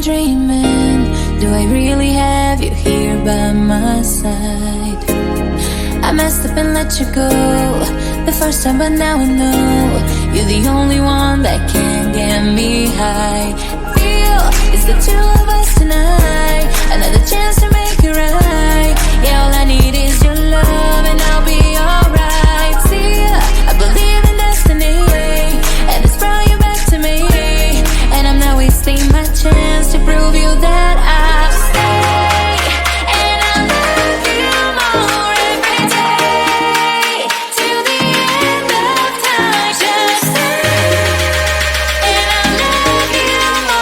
dreaming? Do I really have you here by my side? I messed up and let you go the first time, but now I know you're the only one that can get me high. Feel it's the two of us tonight, another chance to make it right. Yeah, all I need is your love and I'll be alright. See, I believe in destiny, and it's brought you back to me, and I'm not wasting my chance to prove you that I'll stay, and I love you more every day, till the end of time. Just stay, and I love you more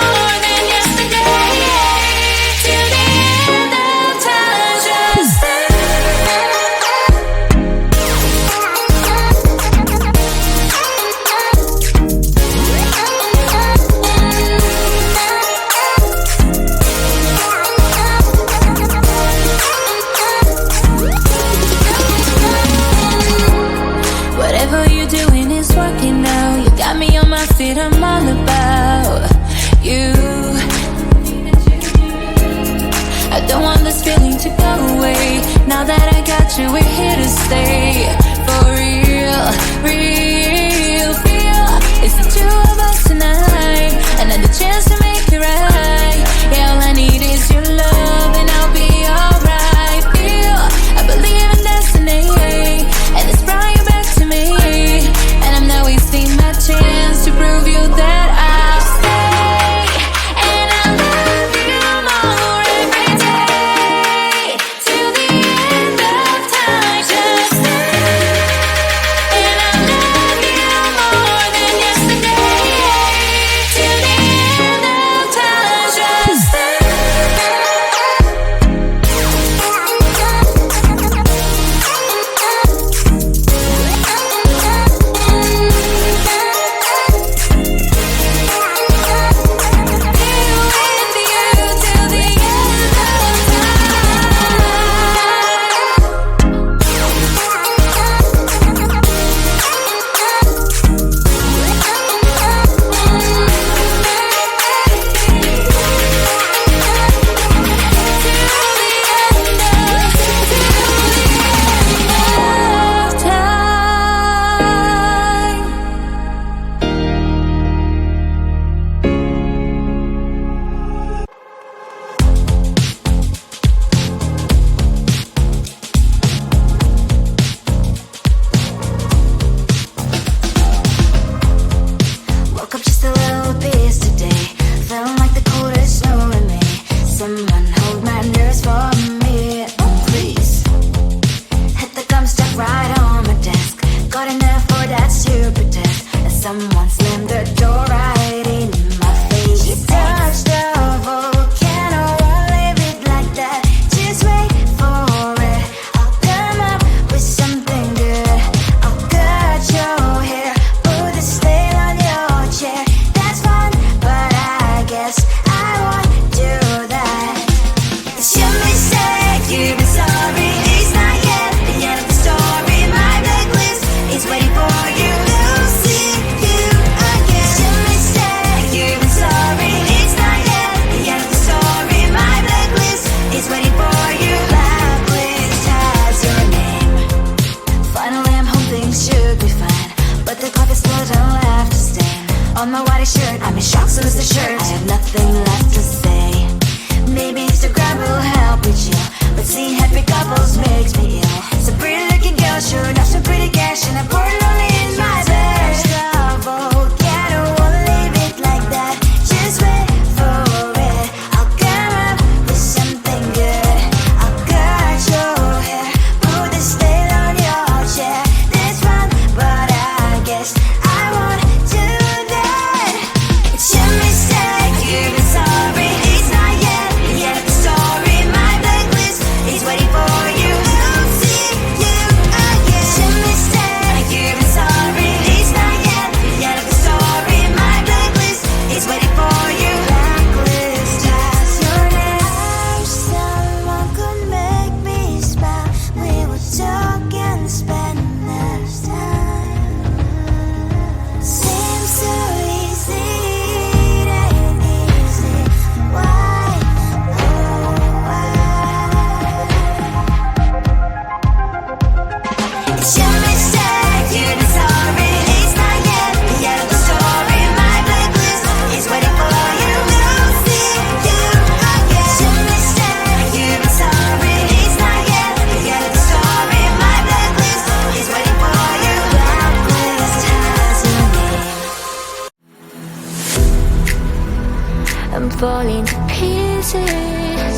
pieces.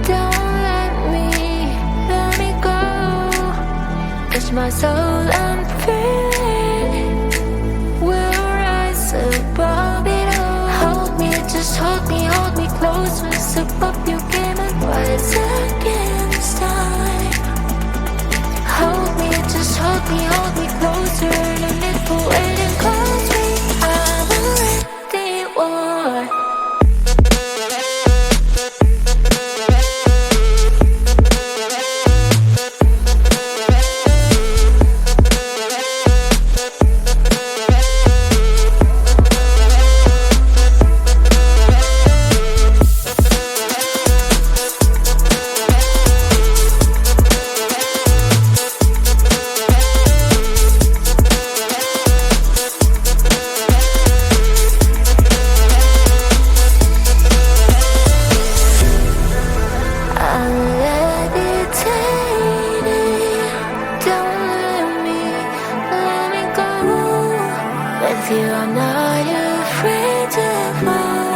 Don't let me go. Touch my soul and feel we'll rise above it all. Hold me, just hold me close. We'll step up your game and rise against time. Hold me, just hold me closer. No need for waiting, 'cause we are already war. With you, I'm not afraid to fall.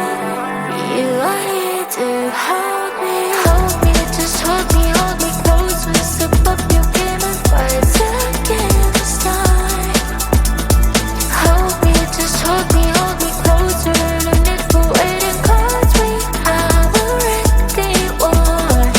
You are here to hold me. Hold me, just hold me close. We'll step up your game and rise against time. Hold me, just hold me closer. No need for waiting, 'cause we are already won.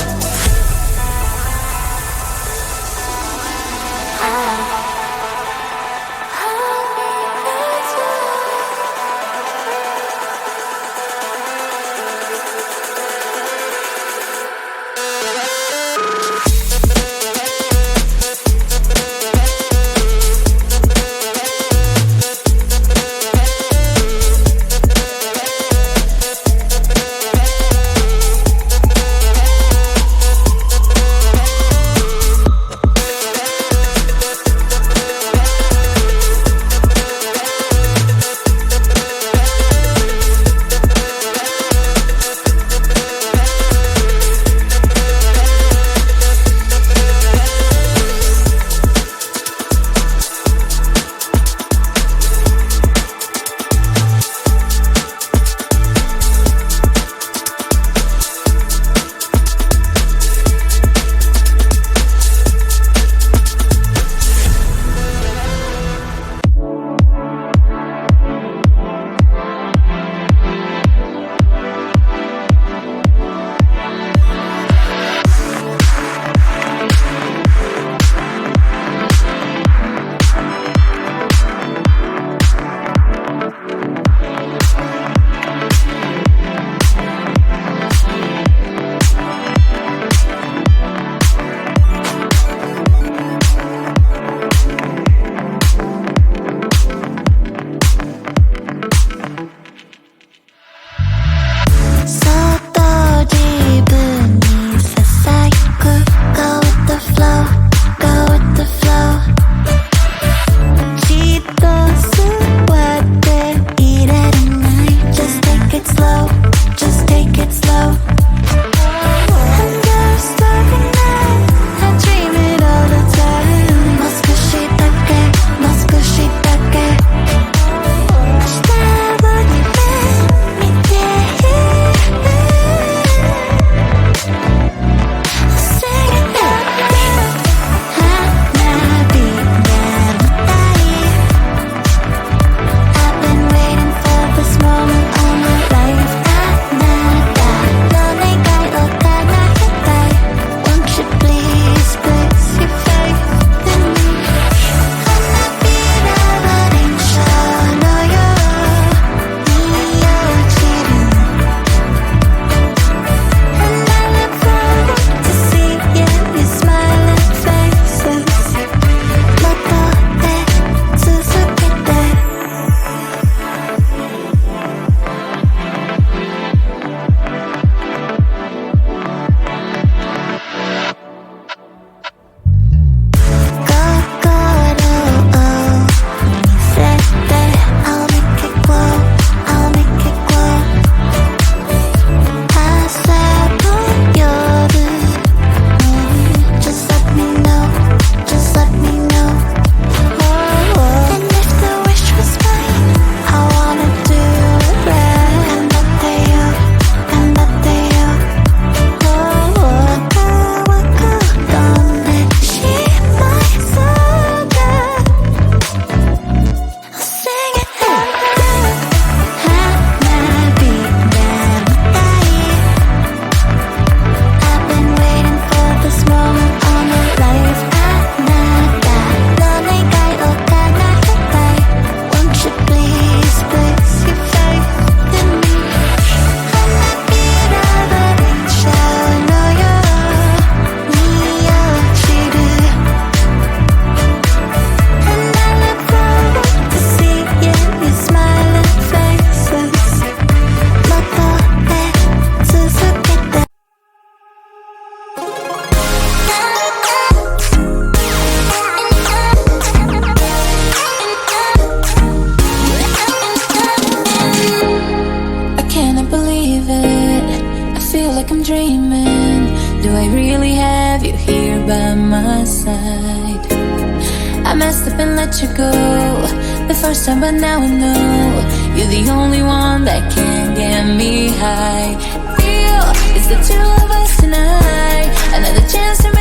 I really have you here by my side? I messed up and let you go the first time, but now I know you're the only one that can get me high. Feel it's the two of us tonight, another chance to